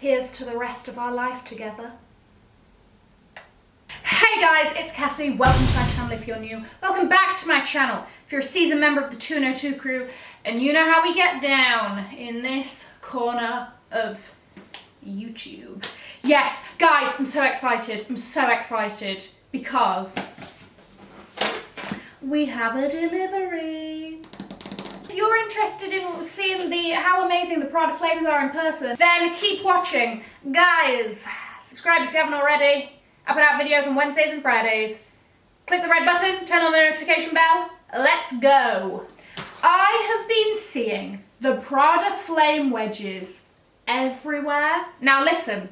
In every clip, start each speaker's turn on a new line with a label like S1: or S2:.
S1: Here's to the rest of our life together. Hey guys, it's Cassie. Welcome to my channel if you're new. Welcome back to my channel if you're a seasoned member of the 202 crew and you know how we get down in this corner of YouTube. Yes, guys, I'm so excited. I'm so excited because we have a delivery. If you're interested in seeing how amazing the Prada Flames are in person, then keep watching. Guys, subscribe if you haven't already. I put out videos on Wednesdays and Fridays. Click the red button, turn on the notification bell. Let's go. I have been seeing the Prada Flame wedges everywhere. Now listen,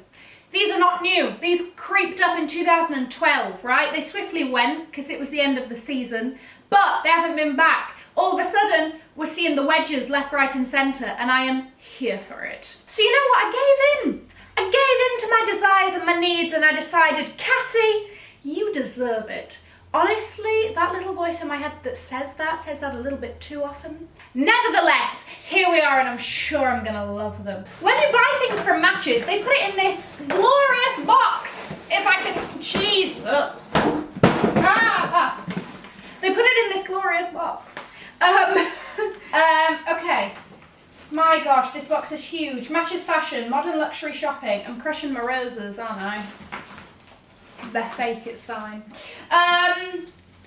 S1: these are not new. These creeped up in 2012, right? They swiftly went because it was the end of the season, but they haven't been back. All of a sudden, we're seeing the wedges left, right and centre, and I am here for it. So you know what? I gave in. I gave in to my desires and my needs and I decided, Cassie, you deserve it. Honestly, that little voice in my head that says that a little bit too often. Nevertheless, here we are and I'm sure I'm gonna love them. When you buy things from Matches, they put it in this glorious box. If I can, Jesus. They put it in this glorious box. Okay. My gosh, this box is huge. Matches fashion, modern luxury shopping. I'm crushing my roses, aren't I? They're fake, it's fine. None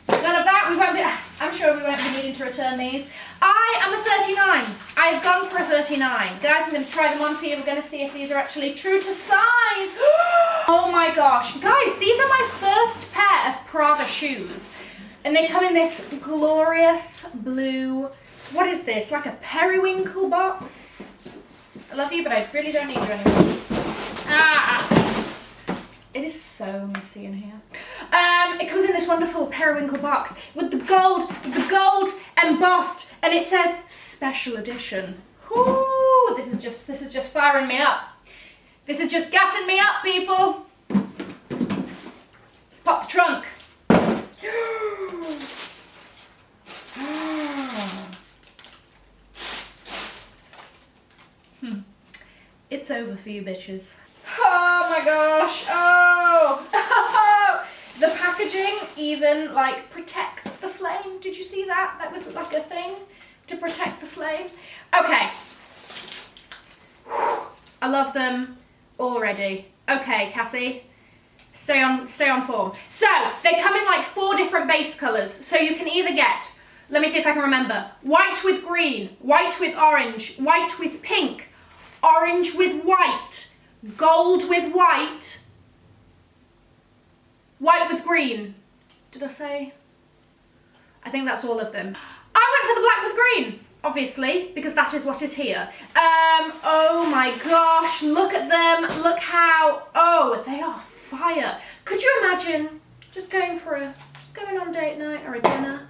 S1: of that. I'm sure we won't be needing to return these. I am a 39. I've gone for a 39. Guys, I'm going to try them on for you. We're going to see if these are actually true to size. Oh my gosh. Guys, these are my first pair of Prada shoes. And they come in this glorious blue, what is this, like a periwinkle box? I love you, but I really don't need you anymore. It is so messy in here. It comes in this wonderful periwinkle box with the gold embossed, and it says special edition. Ooh, this is just firing me up. This is just gassing me up, people. Let's pop the trunk. It's over for you bitches. Oh my gosh, oh. The packaging even like protects the flame. Did you see that? That was like a thing to protect the flame. Okay. I love them already. Okay, Cassie. Stay on form. So, they come in like 4 different base colours. So you can either get, let me see if I can remember, white with green, white with orange, white with pink, orange with white, gold with white, white with green. Did I say? I think that's all of them. I went for the black with green, obviously, because that is what is here. Oh my gosh, look at them. Look how, oh, they are fire. Could you imagine just going on date night or a dinner?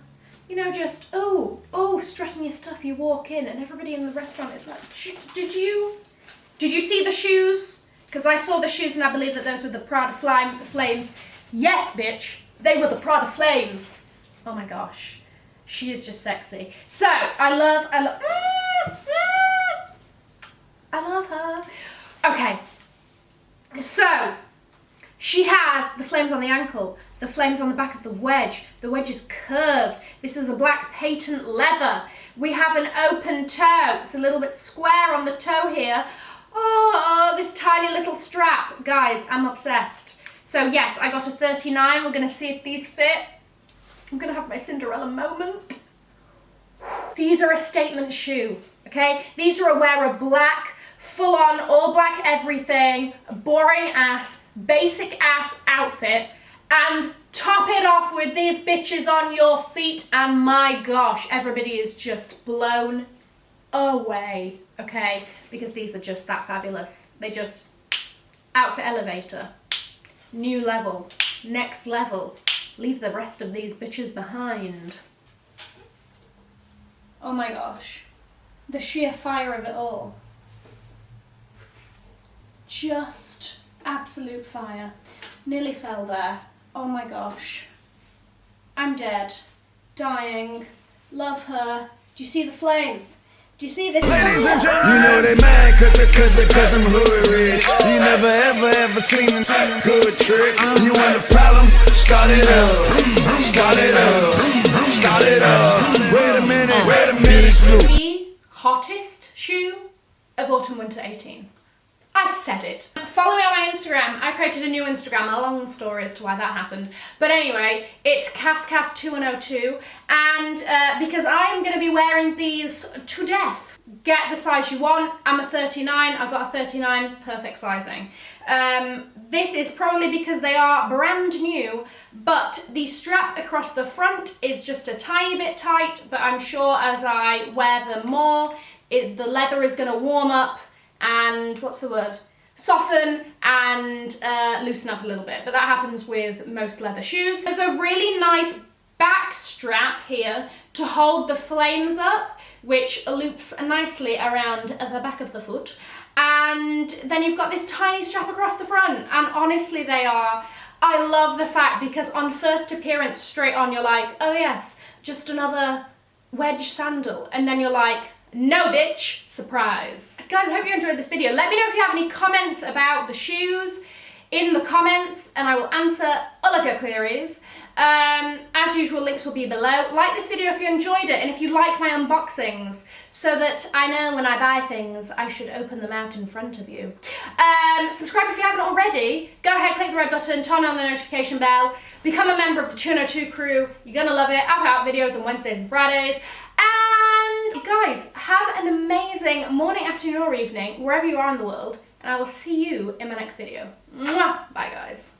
S1: You know, just, oh, strutting your stuff, you walk in and everybody in the restaurant is like, did you see the shoes? Because I saw the shoes and I believe that those were the Prada Flames. Yes, bitch, they were the Prada Flames. Oh my gosh, she is just sexy. So, I love her. Okay, so, she has the flames on the ankle, the flames on the back of the wedge is curved. This is a black patent leather. We have an open toe. It's a little bit square on the toe here. Oh, this tiny little strap. Guys, I'm obsessed. So yes, I got a 39. We're gonna see if these fit. I'm gonna have my Cinderella moment. These are a statement shoe, okay? These are a wear a black, full on, all black everything, boring ass, basic ass outfit, and top it off with these bitches on your feet, and my gosh, everybody is just blown away, okay? Because these are just that fabulous. They just, outfit elevator, new level, next level, leave the rest of these bitches behind. Oh my gosh, the sheer fire of it all. Just absolute fire. Nearly fell there. Oh my gosh. I'm dead. Dying. Love her. Do you see the flames? Do you see this?
S2: Ladies and gentlemen, you know they mad cause I'm hood rich. ain't never ever seen a good trick. You want a problem? Start it up. Start it up. Start it up. Wait a minute.
S1: The hottest shoe of autumn/winter 18. I said it. Follow me on my Instagram. I created a new Instagram, a long story as to why that happened. But anyway, it's CassCass2102, and because I am going to be wearing these to death. Get the size you want. I'm a 39. I got a 39, perfect sizing. This is probably because they are brand new, but the strap across the front is just a tiny bit tight, but I'm sure as I wear them more, the leather is going to warm up and, what's the word? Soften and loosen up a little bit, but that happens with most leather shoes. There's a really nice back strap here to hold the flames up, which loops nicely around the back of the foot. And then you've got this tiny strap across the front, and honestly I love the fact, because on first appearance straight on you're like, oh yes, just another wedge sandal, and then you're like, no bitch, surprise. Guys, I hope you enjoyed this video. Let me know if you have any comments about the shoes in the comments, and I will answer all of your queries. As usual, links will be below. Like this video if you enjoyed it, and if you like my unboxings, so that I know when I buy things I should open them out in front of you. Subscribe if you haven't already. Go ahead, click the red button, turn on the notification bell, become a member of the 202 crew. You're gonna love it. I put out videos on Wednesdays and Fridays. And guys, have an amazing morning, afternoon or evening, wherever you are in the world, and I will see you in my next video. Mwah! Bye guys.